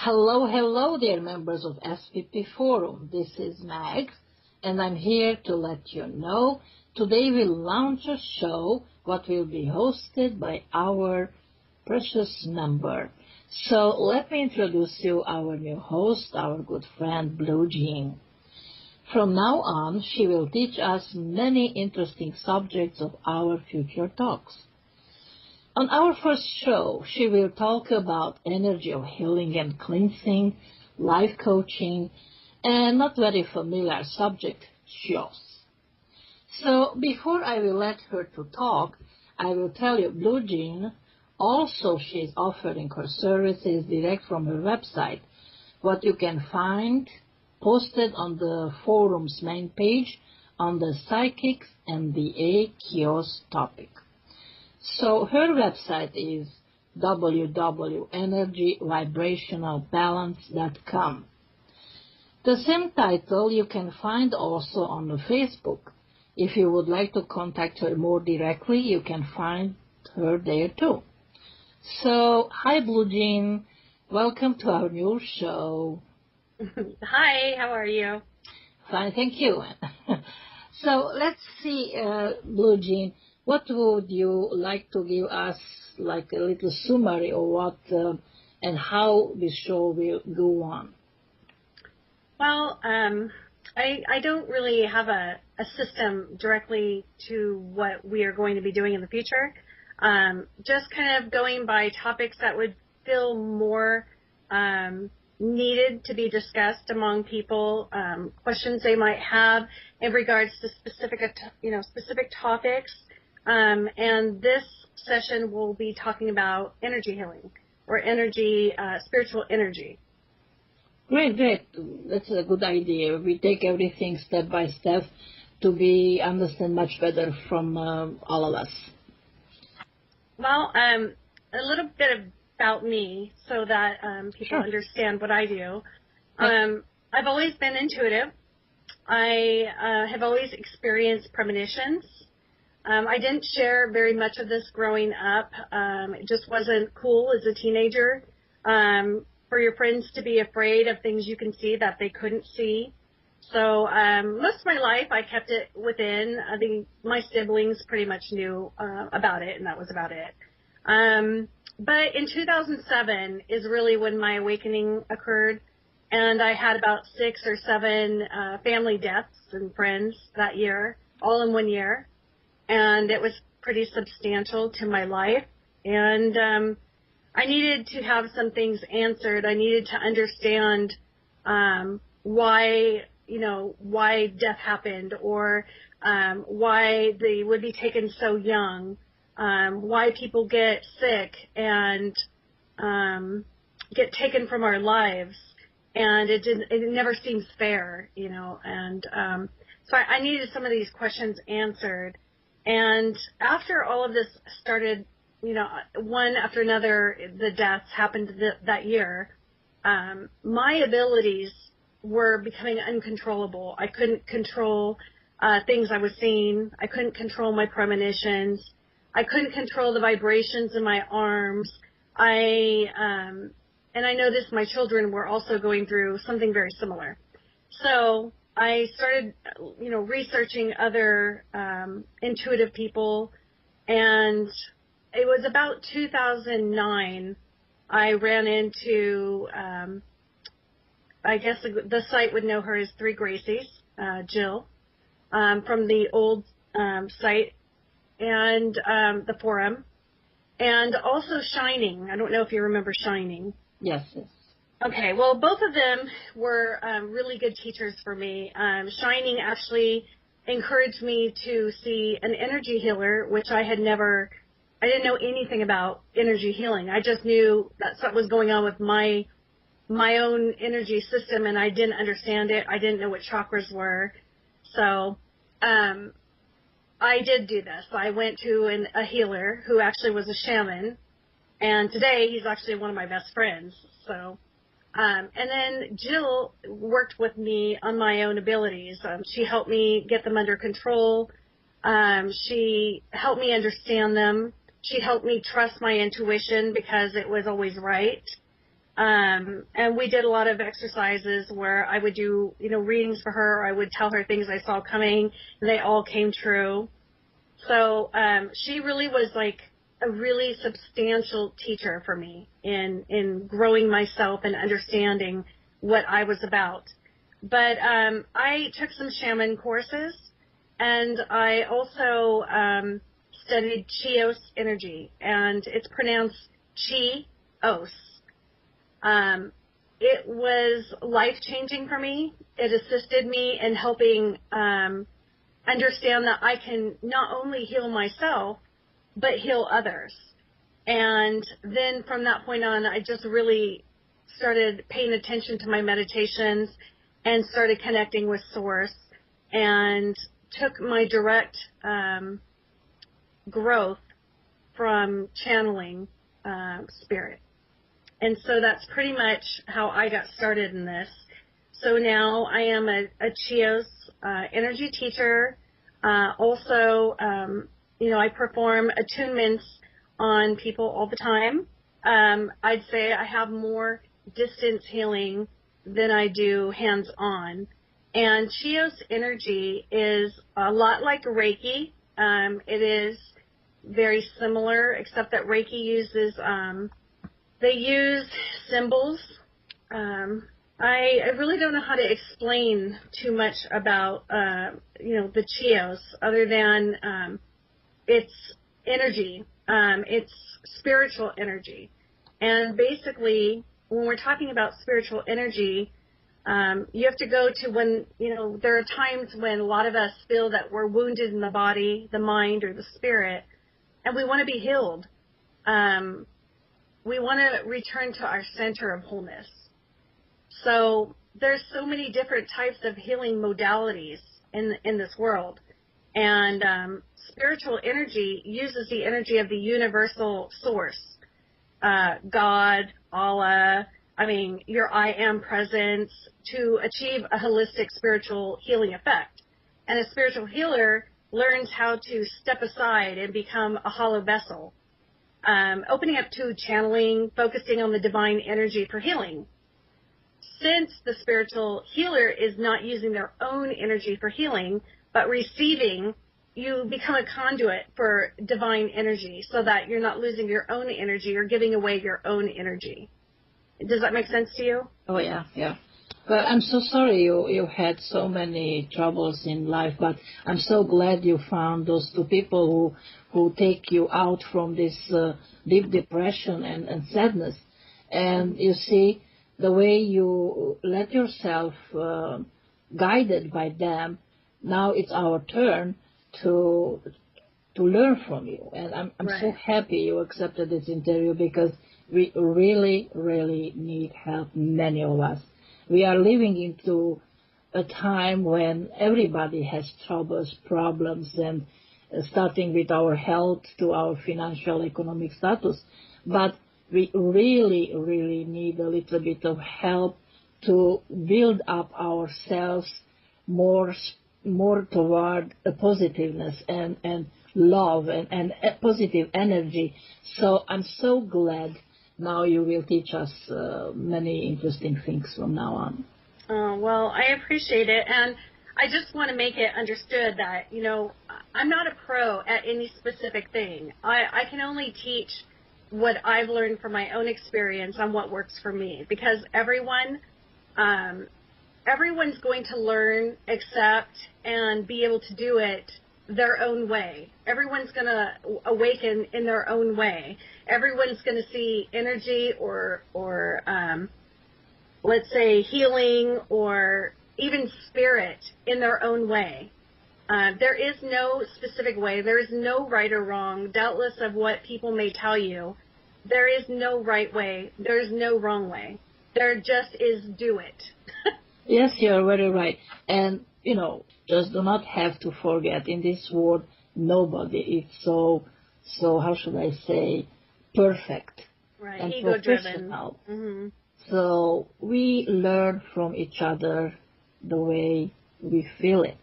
Hello, hello, dear members of SPP Forum. This is Mag, and I'm here to let you know today we'll launch a show what will be hosted by our precious member. So let me introduce you our new host, our good friend BlueJean. From now on, she will teach us many interesting subjects of our future talks. On our first show, she will talk about energy of healing and cleansing, life coaching, and not very familiar subject, shows. So before I will let her to talk, I will tell you BlueJean, also she is offering her services direct from her website, what you can find posted on the forum's main page on the Psychics and the A-Kiosk topic. So her website is www.energyvibrationalbalance.com. The same title you can find also on the Facebook. If you would like to contact her more directly, you can find her there too. So, hi BlueJean, welcome to our new show. Hi, how are you? Fine, thank you. So let's see, BlueJean, what would you like to give us, like a little summary of what and how this show will go on? Well, I don't really have a system directly to what we are going to be doing in the future. Just kind of going by topics that would feel more needed to be discussed among people, questions they might have in regards to specific topics. And this session will be talking about energy healing or spiritual energy. Great. That's a good idea. We take everything step by step to be understand much better from all of us. Well, a little bit about me so that people understand what I do. I've always been intuitive. I have always experienced premonitions. I didn't share very much of this growing up. It just wasn't cool as a teenager for your friends to be afraid of things you can see that they couldn't see. So most of my life I kept it within. I think my siblings pretty much knew about it, and that was about it. But in 2007 is really when my awakening occurred, and I had about 6 or 7 family deaths and friends that year, all in 1 year. And it was pretty substantial to my life. And I needed to have some things answered. I needed to understand why death happened, or why they would be taken so young, why people get sick and get taken from our lives. And it never seems fair, and so I needed some of these questions answered. And after all of this started, one after another, the deaths happened that year, my abilities were becoming uncontrollable. I couldn't control things I was seeing. I couldn't control my premonitions. I couldn't control the vibrations in my arms. And I noticed my children were also going through something very similar. So I started, researching other intuitive people, and it was about 2009 I ran into, I guess the site would know her as Three Gracies, Jill, from the old site and the forum, and also Shining. I don't know if you remember Shining. Yes. Okay, well, both of them were really good teachers for me. Shining actually encouraged me to see an energy healer, which I didn't know anything about energy healing. I just knew that something was going on with my own energy system, and I didn't understand it. I didn't know what chakras were. So I did do this. I went to a healer who actually was a shaman, and today he's actually one of my best friends. So. And then Jill worked with me on my own abilities. She helped me get them under control. She helped me understand them. She helped me trust my intuition because it was always right. And we did a lot of exercises where I would do, readings for her, or I would tell her things I saw coming, and they all came true. So she really was like a really substantial teacher for me in growing myself and understanding what I was about. But I took some shaman courses, and I also studied Chios energy, and it's pronounced Chi-os. It was life-changing for me. It assisted me in helping understand that I can not only heal myself, but heal others. And then from that point on, I just really started paying attention to my meditations and started connecting with Source, and took my direct growth from channeling spirit. And so that's pretty much how I got started in this. So now I am a Chios energy teacher. Also, I perform attunements on people all the time. I'd say I have more distance healing than I do hands-on. And Chios energy is a lot like Reiki. It is very similar, except that Reiki uses, they use symbols. I really don't know how to explain too much about, the Chios, other than it's energy. It's spiritual energy. And basically, when we're talking about spiritual energy, you have to go to when, there are times when a lot of us feel that we're wounded in the body, the mind, or the spirit, and we want to be healed. We want to return to our center of wholeness. So there's so many different types of healing modalities in this world. And spiritual energy uses the energy of the universal source, God, Allah, your I am presence, to achieve a holistic spiritual healing effect. And a spiritual healer learns how to step aside and become a hollow vessel, opening up to channeling, focusing on the divine energy for healing. Since the spiritual healer is not using their own energy for healing, but receiving, you become a conduit for divine energy so that you're not losing your own energy or giving away your own energy. Does that make sense to you? Oh, yeah. Well, I'm so sorry you had so many troubles in life, but I'm so glad you found those two people who take you out from this deep depression and sadness. And you see, the way you let yourself guided by them, now it's our turn to learn from you. And I'm Right. so happy you accepted this interview, because we really, really need help, many of us. We are living into a time when everybody has troubles, problems, and starting with our health to our financial, economic status. But we really, really need a little bit of help to build up ourselves more toward a positiveness and love and a positive energy. So I'm so glad now you will teach us many interesting things from now on. Well, I appreciate it. And I just want to make it understood that, I'm not a pro at any specific thing. I can only teach what I've learned from my own experience on what works for me, because everyone's going to learn, accept, and be able to do it their own way. Everyone's going to awaken in their own way. Everyone's going to see energy or let's say healing or even spirit in their own way. There is no specific way. There is no right or wrong, doubtless of what people may tell you. There is no right way. There is no wrong way. There just is do it. Yes, you're very right. And, just do not have to forget, in this world, nobody is so how should I say, perfect. Right, and ego-driven. professional. Mm-hmm. So we learn from each other the way we feel it.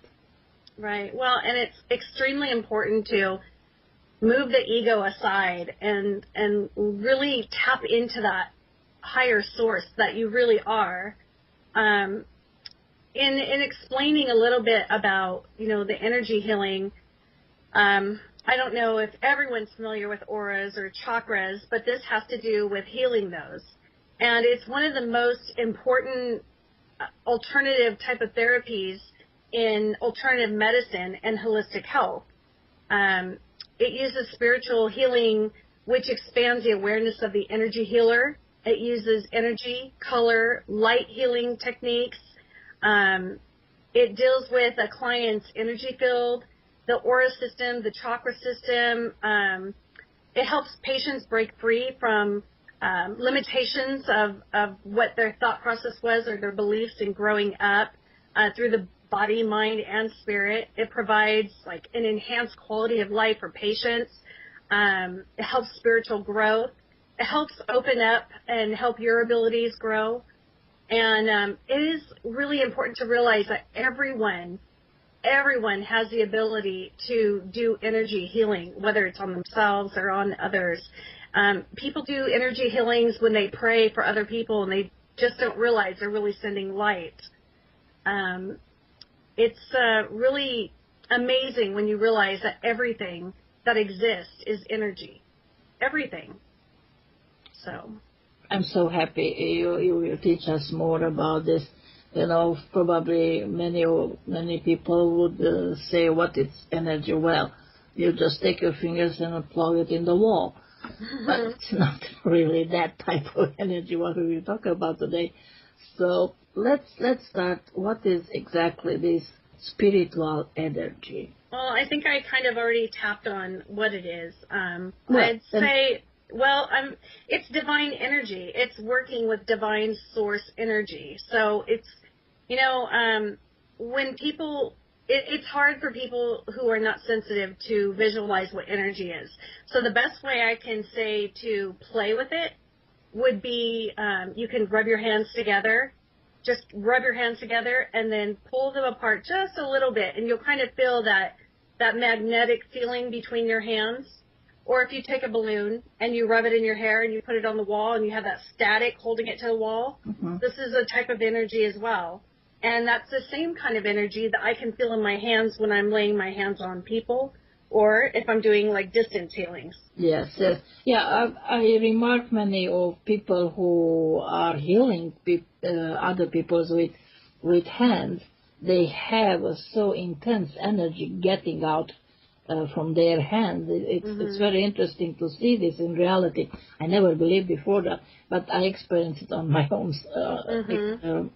Right. Well, and it's extremely important to move the ego aside and really tap into that higher source that you really are. In explaining a little bit about, the energy healing, I don't know if everyone's familiar with auras or chakras, but this has to do with healing those. And it's one of the most important alternative type of therapies in alternative medicine and holistic health. It uses spiritual healing, which expands the awareness of the energy healer. It uses energy, color, light healing techniques. It deals with a client's energy field, the aura system, the chakra system. It helps patients break free from limitations of what their thought process was or their beliefs in growing up through the body, mind, and spirit. It provides like an enhanced quality of life for patients. It helps spiritual growth. It helps open up and help your abilities grow. And it is really important to realize that everyone has the ability to do energy healing, whether it's on themselves or on others. People do energy healings when they pray for other people, and they just don't realize they're really sending light. It's really amazing when you realize that everything that exists is energy. Everything. So I'm so happy you will teach us more about this. Probably many people would say, what is energy? Well, you just take your fingers and plug it in the wall. But it's not really that type of energy what we will talk about today. So let's start. What is exactly this spiritual energy? Well, I think I kind of already tapped on what it is. I'd say, it's divine energy. It's working with divine source energy. So it's, when people, it's hard for people who are not sensitive to visualize what energy is. So the best way I can say to play with it would be, you can rub your hands together. Just rub your hands together and then pull them apart just a little bit, and you'll kind of feel that magnetic feeling between your hands. Or if you take a balloon and you rub it in your hair and you put it on the wall and you have that static holding it to the wall, this is a type of energy as well. And that's the same kind of energy that I can feel in my hands when I'm laying my hands on people, or if I'm doing like distance healings. Yes. Yeah, I remark many of people who are healing other people with hands. They have so intense energy getting out from their hands. It's very interesting to see this in reality. I never believed before that, but I experienced it on my own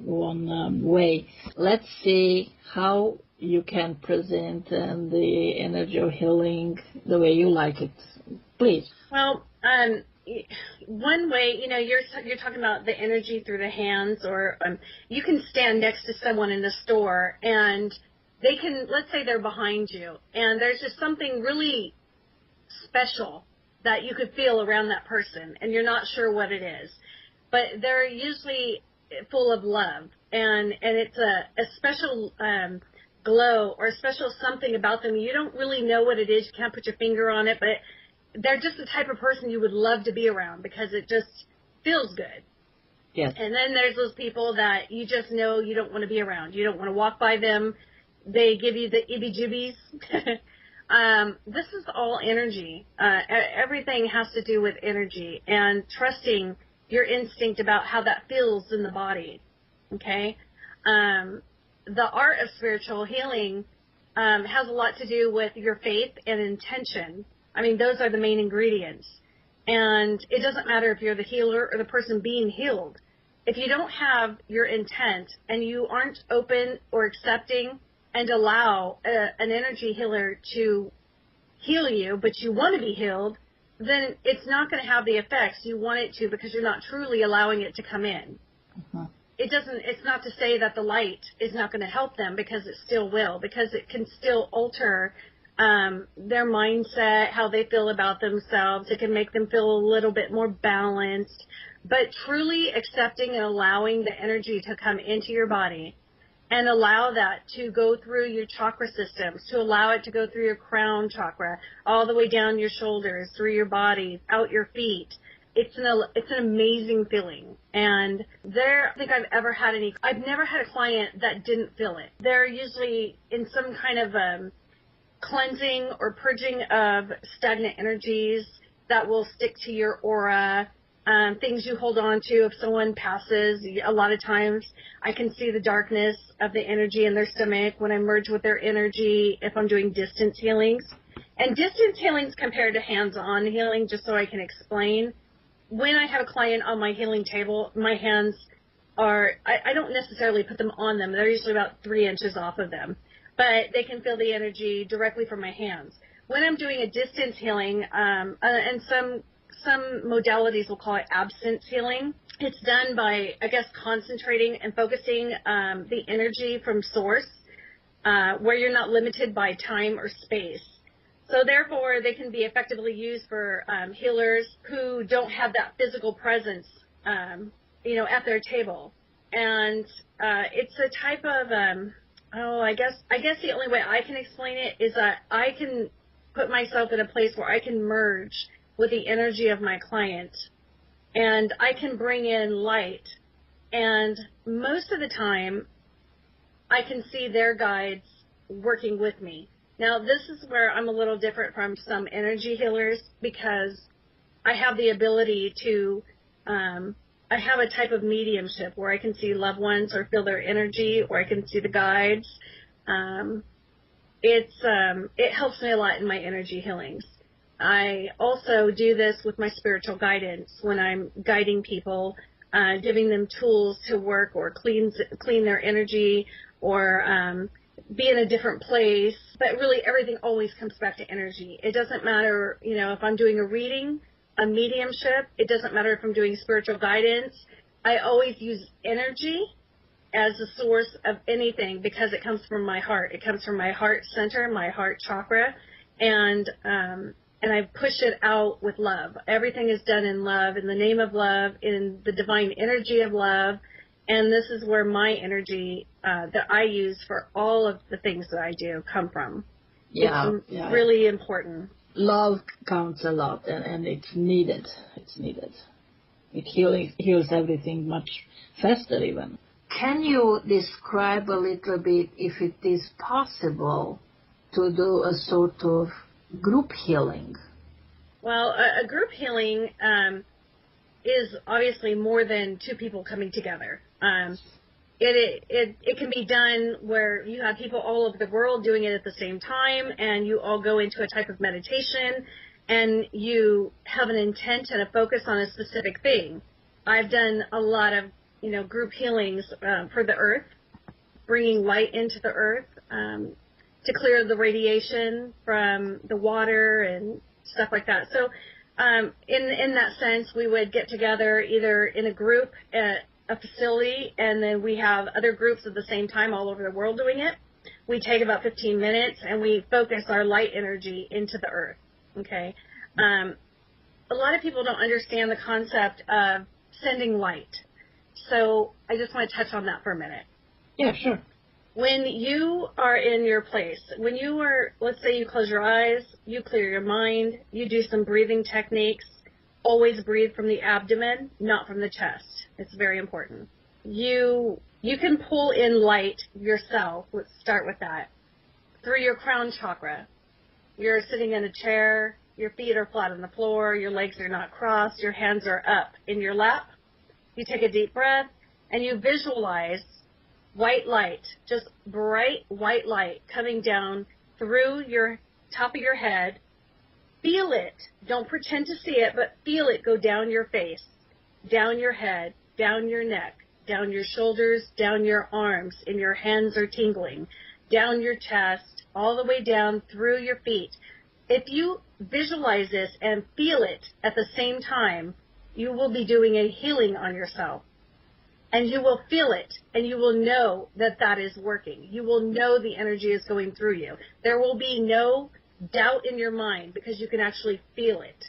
one way. Let's see how you can present the energy of healing the way you like it. Please. Well, one way, you're talking about the energy through the hands, or you can stand next to someone in the store and they can, let's say they're behind you, and there's just something really special that you could feel around that person, and you're not sure what it is. But they're usually full of love, and it's a special glow or a special something about them. You don't really know what it is. You can't put your finger on it, but they're just the type of person you would love to be around because it just feels good. Yes. And then there's those people that you just know you don't want to be around. You don't want to walk by them. They give you the ibby-jibbies. This is all energy. Everything has to do with energy and trusting your instinct about how that feels in the body. Okay? The art of spiritual healing has a lot to do with your faith and intention. I mean, those are the main ingredients. And it doesn't matter if you're the healer or the person being healed. If you don't have your intent and you aren't open or accepting and allow an energy healer to heal you, but you want to be healed, then it's not going to have the effects you want it to because you're not truly allowing it to come in. It's not to say that the light is not going to help them, because it still will, because it can still alter their mindset, how they feel about themselves. It can make them feel a little bit more balanced. But truly accepting and allowing the energy to come into your body and allow that to go through your chakra systems, to allow it to go through your crown chakra, all the way down your shoulders, through your body, out your feet, it's an amazing feeling. And I don't think I've never had a client that didn't feel it. They're usually in some kind of cleansing or purging of stagnant energies that will stick to your aura, things you hold on to if someone passes. A lot of times I can see the darkness of the energy in their stomach when I merge with their energy if I'm doing distance healings. And distance healings compared to hands-on healing, just so I can explain, when I have a client on my healing table, my hands I don't necessarily put them on them. They're usually about 3 inches off of them. But they can feel the energy directly from my hands. When I'm doing a distance healing, and some modalities will call it absence healing, it's done by, I guess, concentrating and focusing the energy from source, where you're not limited by time or space. So therefore, they can be effectively used for healers who don't have that physical presence, at their table. And it's a type of, I guess the only way I can explain it is that I can put myself in a place where I can merge with the energy of my client, and I can bring in light. And most of the time, I can see their guides working with me. Now, this is where I'm a little different from some energy healers, because I have the ability to, I have a type of mediumship where I can see loved ones or feel their energy, or I can see the guides. It helps me a lot in my energy healings. I also do this with my spiritual guidance when I'm guiding people, giving them tools to work or clean their energy, or be in a different place. But really, everything always comes back to energy. It doesn't matter, if I'm doing a reading, a mediumship. It doesn't matter if I'm doing spiritual guidance. I always use energy as the source of anything, because it comes from my heart. It comes from my heart center, my heart chakra, and I push it out with love. Everything is done in love, in the name of love, in the divine energy of love. And this is where my energy that I use for all of the things that I do come from. It's really important. Love counts a lot, and it's needed. It's needed. It heals everything much faster even. Can you describe a little bit, if it is possible, to do a sort of group healing? Well, a group healing is obviously more than 2 people coming together. It can be done where you have people all over the world doing it at the same time, and you all go into a type of meditation, and you have an intent and a focus on a specific thing. I've done a lot of, group healings for the earth, bringing light into the earth to clear the radiation from the water and stuff like that. So in that sense, we would get together either in a group at a facility, and then we have other groups at the same time all over the world doing it. We take about 15 minutes, and we focus our light energy into the earth, okay? A lot of people don't understand the concept of sending light. So I just want to touch on that for a minute. Yeah, sure. When you are in your place, let's say you close your eyes, you clear your mind, you do some breathing techniques. Always breathe from the abdomen, not from the chest. It's very important. You can pull in light yourself. Let's start with that. Through your crown chakra. You're sitting in a chair, your feet are flat on the floor, your legs are not crossed, your hands are up in your lap. You take a deep breath, and you visualize white light, just bright white light coming down through your top of your head. Feel it. Don't pretend to see it, but feel it go down your face, down your head, down your neck, down your shoulders, down your arms, and your hands are tingling, down your chest, all the way down through your feet. If you visualize this and feel it at the same time, you will be doing a healing on yourself. And you will feel it, and you will know that that is working. You will know the energy is going through you. There will be no doubt in your mind, because you can actually feel it.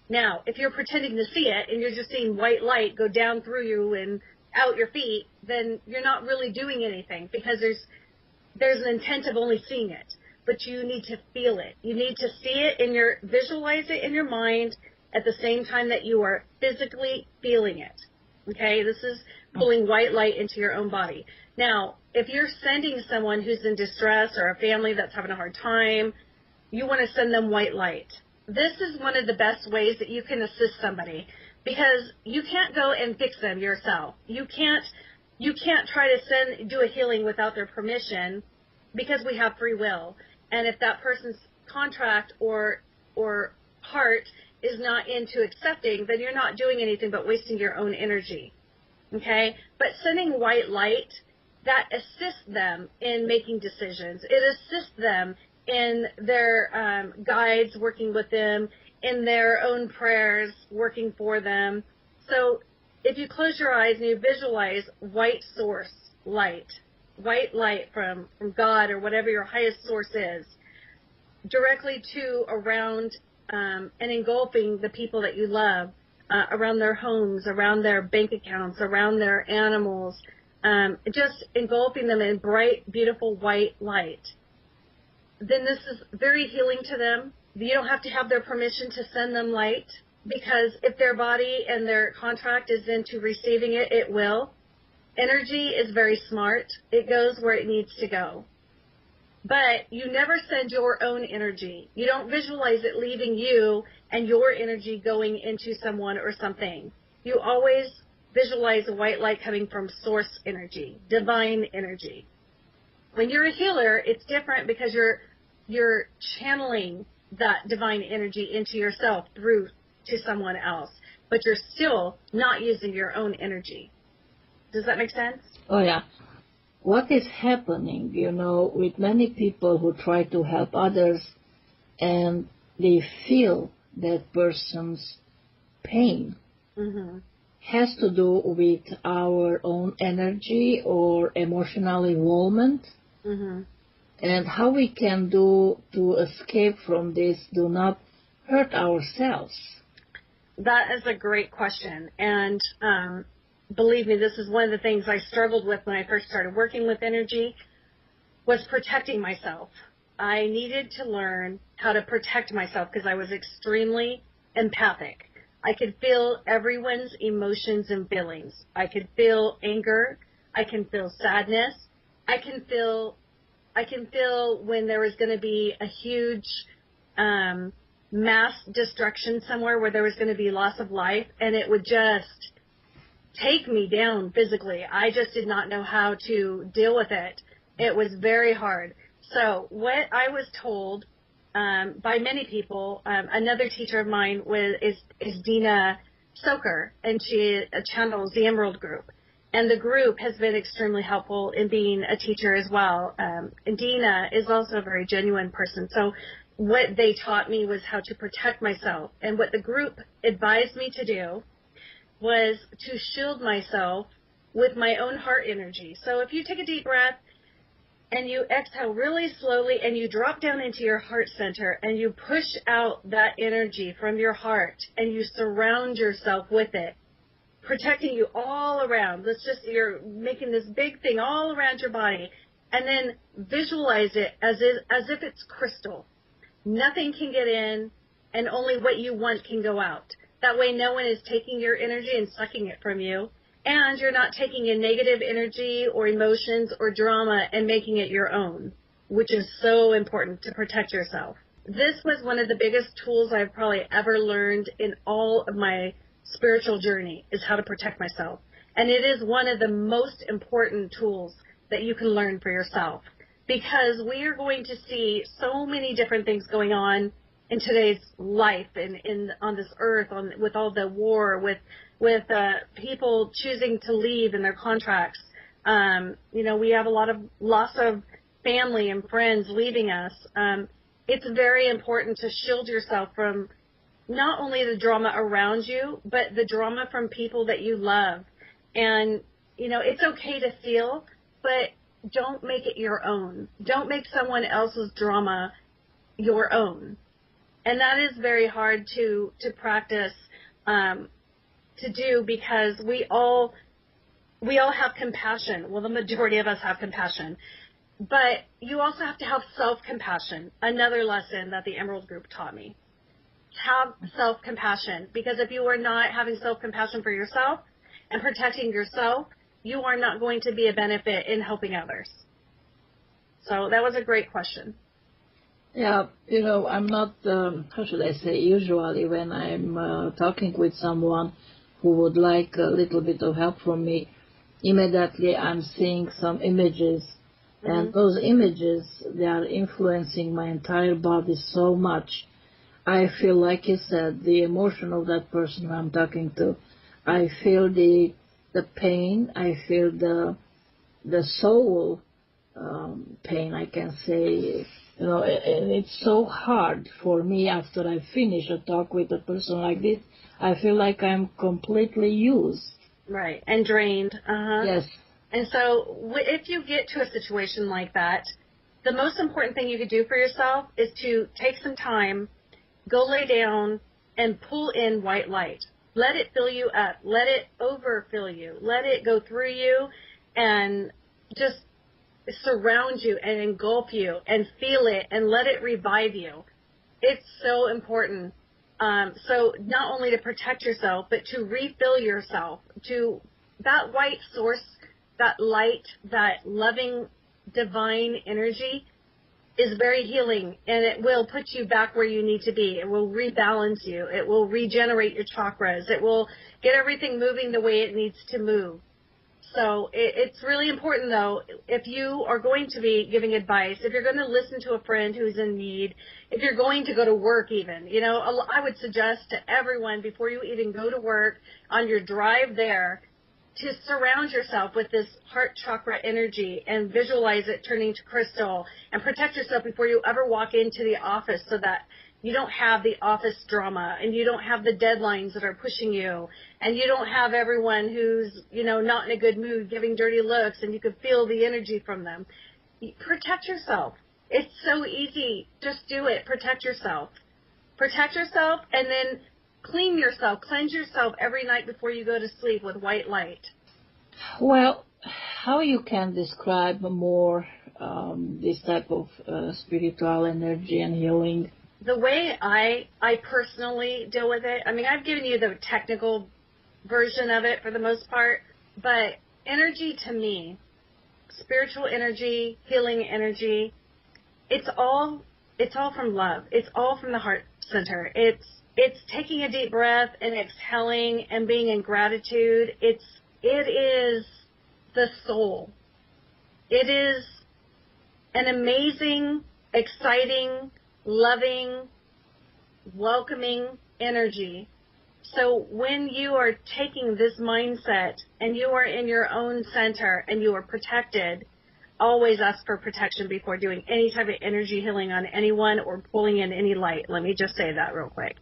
Now, if you're pretending to see it and you're just seeing white light go down through you and out your feet, then you're not really doing anything, because there's an intent of only seeing it. But you need to feel it. You need to see it visualize it in your mind, at the same time that you are physically feeling it. Okay, this is pulling white light into your own body. Now, if you're sending someone who's in distress or a family that's having a hard time, you want to send them white light. This is one of the best ways that you can assist somebody, because you can't go and fix them yourself. You can't try to do a healing without their permission, because we have free will. And if that person's contract or heart is not into accepting, then you're not doing anything but wasting your own energy. Okay? But sending white light, that assists them in making decisions. It assists them in their guides working with them, in their own prayers working for them. So if you close your eyes and you visualize white source light, white light from God or whatever your highest source is, directly to, around, and engulfing the people that you love, around their homes, around their bank accounts, around their animals, just engulfing them in bright, beautiful white light, then this is very healing to them. You don't have to have their permission to send them light, because if their body and their contract is into receiving it, it will. Energy is very smart. It goes where it needs to go. But you never send your own energy. You don't visualize it leaving you and your energy going into someone or something. You always visualize a white light coming from source energy, divine energy. When you're a healer, it's different, because you're channeling that divine energy into yourself through to someone else, but you're still not using your own energy. Does that make sense? Oh, yeah. What is happening, with many people who try to help others, and they feel that person's pain, has to do with our own energy or emotional involvement, and how we can do to escape from this, do not hurt ourselves. That is a great question, and believe me, this is one of the things I struggled with when I first started working with energy, was protecting myself. I needed to learn how to protect myself, because I was extremely empathic. I could feel everyone's emotions and feelings. I could feel anger. I can feel sadness. I can feel when there was going to be a huge mass destruction somewhere, where there was going to be loss of life, and it would just take me down physically. I just did not know how to deal with it. It was very hard. So what I was told by many people, another teacher of mine is Dina Soker, and she channels the Emerald Group. And the group has been extremely helpful in being a teacher as well. And Dina is also a very genuine person. So what they taught me was how to protect myself. And what the group advised me to do was to shield myself with my own heart energy. So if you take a deep breath and you exhale really slowly and you drop down into your heart center and you push out that energy from your heart and you surround yourself with it, protecting you all around. You're making this big thing all around your body, and then visualize it as if it's crystal. Nothing can get in, and only what you want can go out. That way no one is taking your energy and sucking it from you, and you're not taking in negative energy or emotions or drama and making it your own, which is so important to protect yourself. This was one of the biggest tools I've probably ever learned in all of my spiritual journey, is how to protect myself. And it is one of the most important tools that you can learn for yourself, because we are going to see so many different things going on in today's life and on this earth, with all the war, with people choosing to leave in their contracts. We have a lot of loss of family and friends leaving us. It's very important to shield yourself from not only the drama around you, but the drama from people that you love. And, it's okay to feel, but don't make it your own. Don't make someone else's drama your own. And that is very hard to practice, to do, because we all have compassion. Well, the majority of us have compassion. But you also have to have self-compassion, another lesson that the Emerald Group taught me. have self-compassion, because if you are not having self-compassion for yourself and protecting yourself, you are not going to be a benefit in helping others. So that was a great question. Yeah, I'm not, how should I say, usually when I'm talking with someone who would like a little bit of help from me, immediately I'm seeing some images, and those images, they are influencing my entire body so much. I feel, like you said, the emotion of that person who I'm talking to. I feel the pain. I feel the soul pain, I can say. And it's so hard for me after I finish a talk with a person like this. I feel like I'm completely used. Right, and drained. Yes. And so if you get to a situation like that, the most important thing you could do for yourself is to take some time, go lay down, and pull in white light. Let it fill you up. Let it overfill you. Let it go through you and just surround you and engulf you and feel it and let it revive you. It's so important. So not only to protect yourself, but to refill yourself, to that white source, that light, that loving divine energy is very healing, and it will put you back where you need to be. It will rebalance you. It will regenerate your chakras. It will get everything moving the way it needs to move. So it's really important, though, if you are going to be giving advice, if you're going to listen to a friend who's in need, if you're going to go to work even, I would suggest to everyone before you even go to work, on your drive there, to surround yourself with this heart chakra energy and visualize it turning to crystal, and protect yourself before you ever walk into the office so that you don't have the office drama, and you don't have the deadlines that are pushing you, and you don't have everyone who's, not in a good mood giving dirty looks, and you can feel the energy from them. Protect yourself. It's so easy. Just do it. Protect yourself. Protect yourself, and then cleanse yourself every night before you go to sleep with white light. Well, how you can describe more this type of spiritual energy and healing? The way I personally deal with it, I've given you the technical version of it for the most part, but energy to me, spiritual energy, healing energy, it's all from love. It's all from the heart center. It's taking a deep breath and exhaling and being in gratitude. It is the soul. It is an amazing, exciting, loving, welcoming energy. So when you are taking this mindset and you are in your own center and you are protected, always ask for protection before doing any type of energy healing on anyone or pulling in any light. Let me just say that real quick.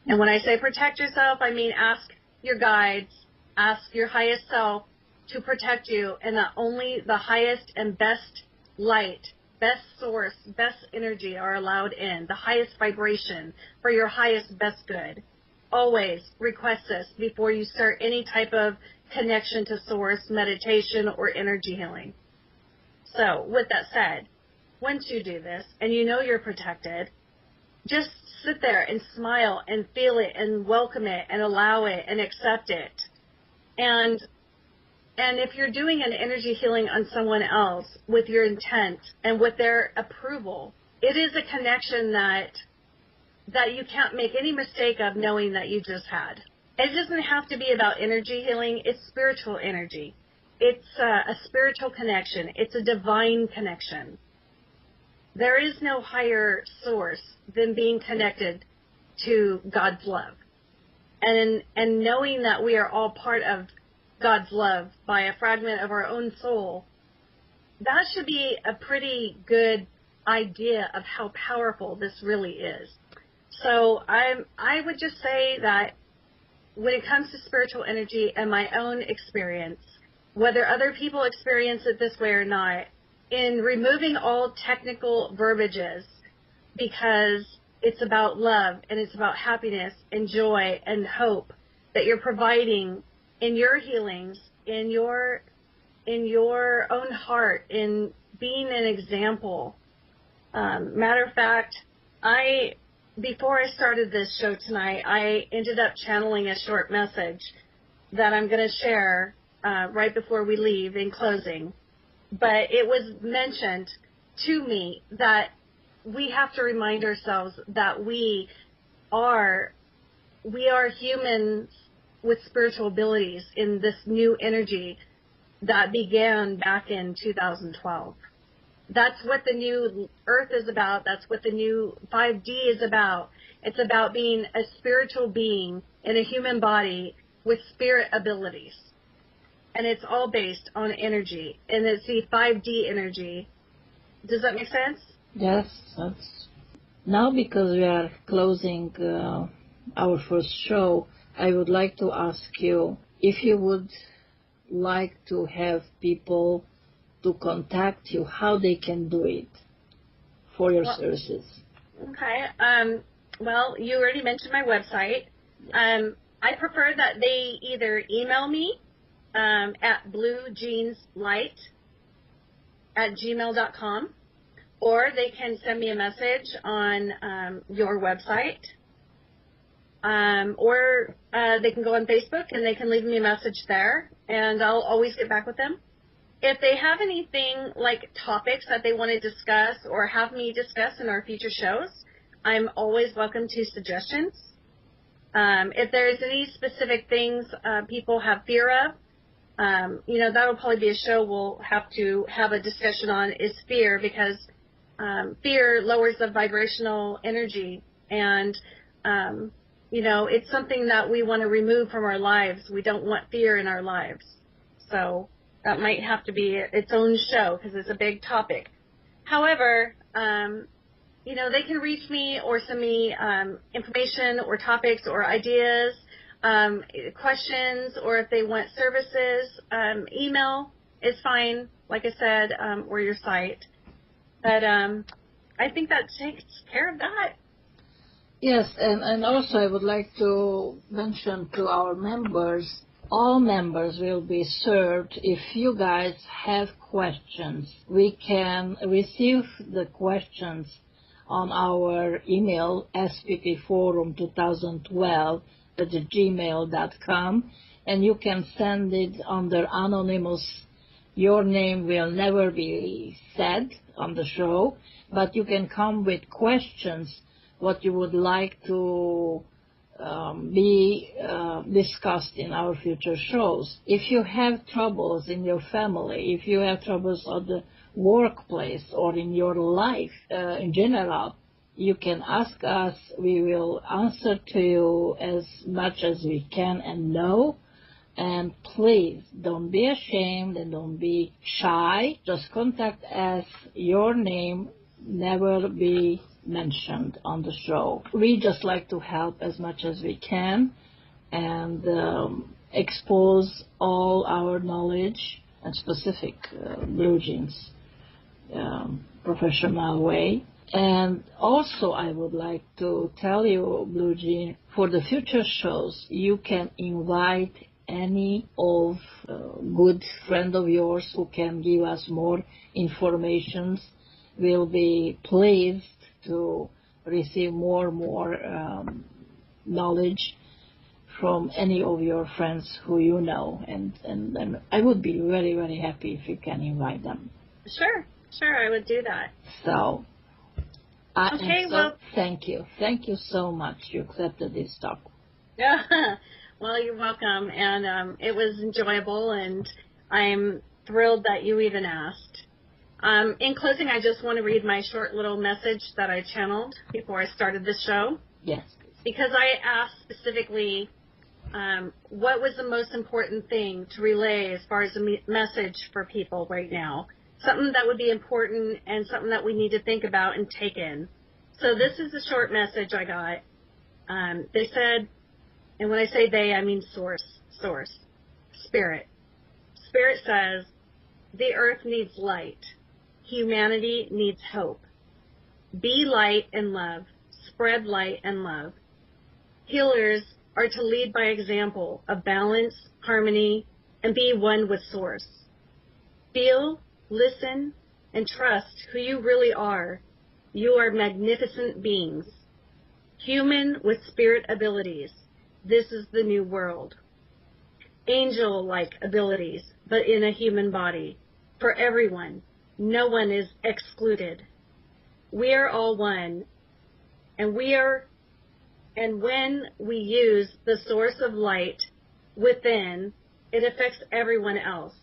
And when I say protect yourself, I mean ask your guides, ask your highest self to protect you, and that only the highest and best light, best source, best energy are allowed in, the highest vibration for your highest, best good. Always request this before you start any type of connection to source, meditation, or energy healing. So with that said, once you do this and you know you're protected, just sit there and smile and feel it and welcome it and allow it and accept it. And if you're doing an energy healing on someone else with your intent and with their approval, it is a connection that you can't make any mistake of knowing that you just had. It doesn't have to be about energy healing. It's spiritual energy. It's a spiritual connection. It's a divine connection. There is no higher source than being connected to God's love. And knowing that we are all part of God's love by a fragment of our own soul, that should be a pretty good idea of how powerful this really is. So I would just say that when it comes to spiritual energy and my own experience, whether other people experience it this way or not, in removing all technical verbiages, because it's about love and it's about happiness and joy and hope that you're providing in your healings, in your own heart, in being an example. Matter of fact, I before I started this show tonight, I ended up channeling a short message that I'm going to share right before we leave in closing. But it was mentioned to me that we have to remind ourselves that we are humans with spiritual abilities in this new energy that began back in 2012. That's what the new Earth is about. That's what the new 5D is about. It's about being a spiritual being in a human body with spirit abilities. And it's all based on energy. And it's the 5D energy. Does that make sense? Yes. Now, because we are closing our first show, I would like to ask you if you would like to have people to contact you, how they can do it for your services. Okay. Well, you already mentioned my website. I prefer that they either email me at bluejeanslight@gmail.com, or they can send me a message on your website, or they can go on Facebook and they can leave me a message there, and I'll always get back with them. If they have anything like topics that they want to discuss or have me discuss in our future shows, I'm always welcome to suggestions. If there's any specific things people have fear of, that'll probably be a show we'll have to have a discussion on, is fear, because fear lowers the vibrational energy, and it's something that we want to remove from our lives. We don't want fear in our lives. So that might have to be its own show because it's a big topic. However, they can reach me or send me information or topics or ideas, questions, or if they want services, email is fine, like I said, or your site. But I think that takes care of that. Yes, and also I would like to mention to our members, all members will be served. If you guys have questions, we can receive the questions on our email, sppforum2012@gmail.com, and you can send it under anonymous. Your name will never be said on the show, but you can come with questions, what you would like to be discussed in our future shows. If you have troubles in your family, if you have troubles at the workplace or in your life in general, you can ask us. We will answer to you as much as we can and know. And please don't be ashamed and don't be shy. Just contact us. Your name never be mentioned on the show. We just like to help as much as we can and expose all our knowledge and specific BlueJeans professional way. And also I would like to tell you, BlueJean, for the future shows, you can invite any of good friend of yours who can give us more information. We'll be pleased to receive more knowledge from any of your friends who you know, and I would be very, very happy if you can invite them. Sure, I would do that. So, thank you so much. You accepted this talk. Yeah, well, you're welcome, and it was enjoyable, and I'm thrilled that you even asked. In closing, I just want to read my short little message that I channeled before I started the show. Yes. Because I asked specifically what was the most important thing to relay as far as a message for people right now. Something that would be important and something that we need to think about and take in. So this is a short message I got. They said, and when I say they, I mean source, Spirit. Spirit says, the earth needs light. Humanity needs hope. Be light and love. Spread light and love. Healers are to lead by example of balance, harmony, and be one with Source. Feel, listen, and trust who you really are. You are magnificent beings. Human with spirit abilities. This is the new world. Angel-like abilities, but in a human body. For everyone. No one is excluded. We are all one, and when we use the source of light within, it affects everyone else.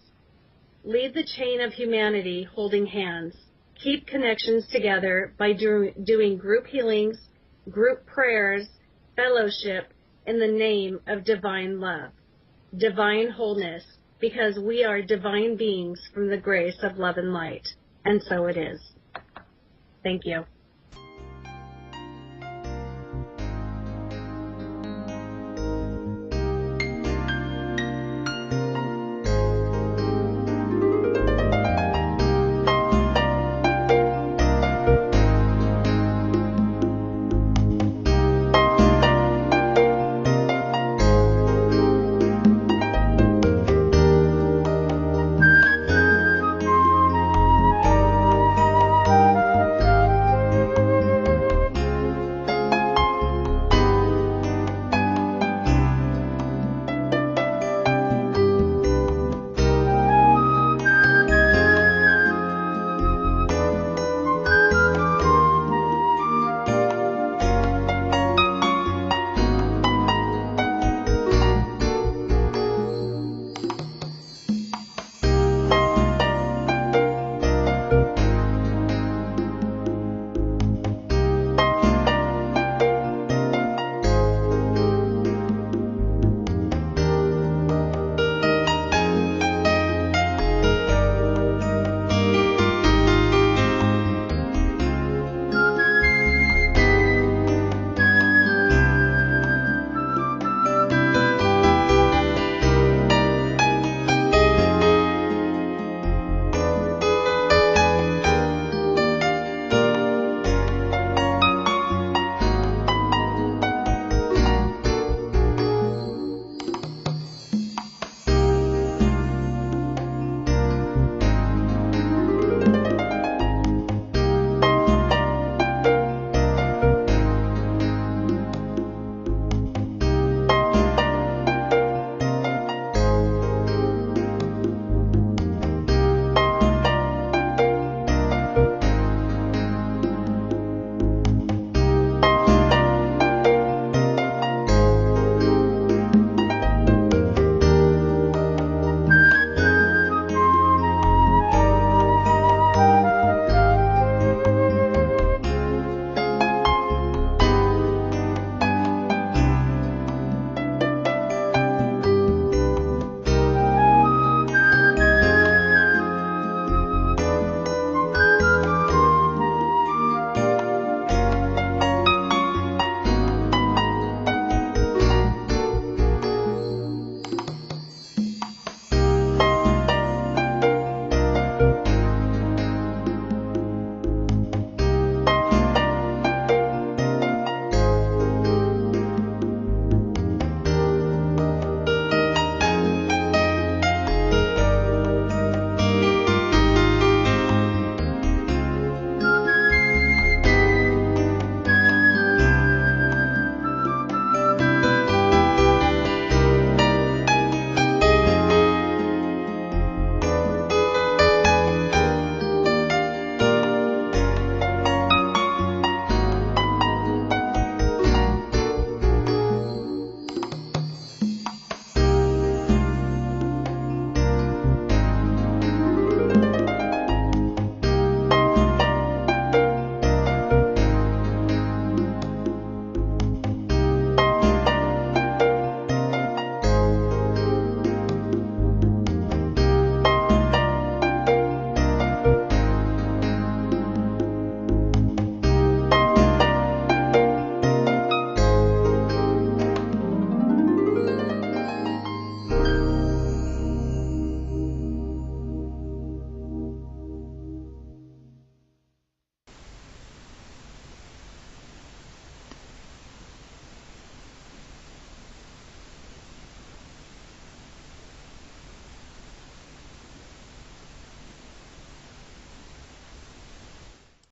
Lead the chain of humanity holding hands. Keep connections together by doing group healings, group prayers, fellowship in the name of divine love, divine wholeness, because we are divine beings from the grace of love and light. And so it is. Thank you.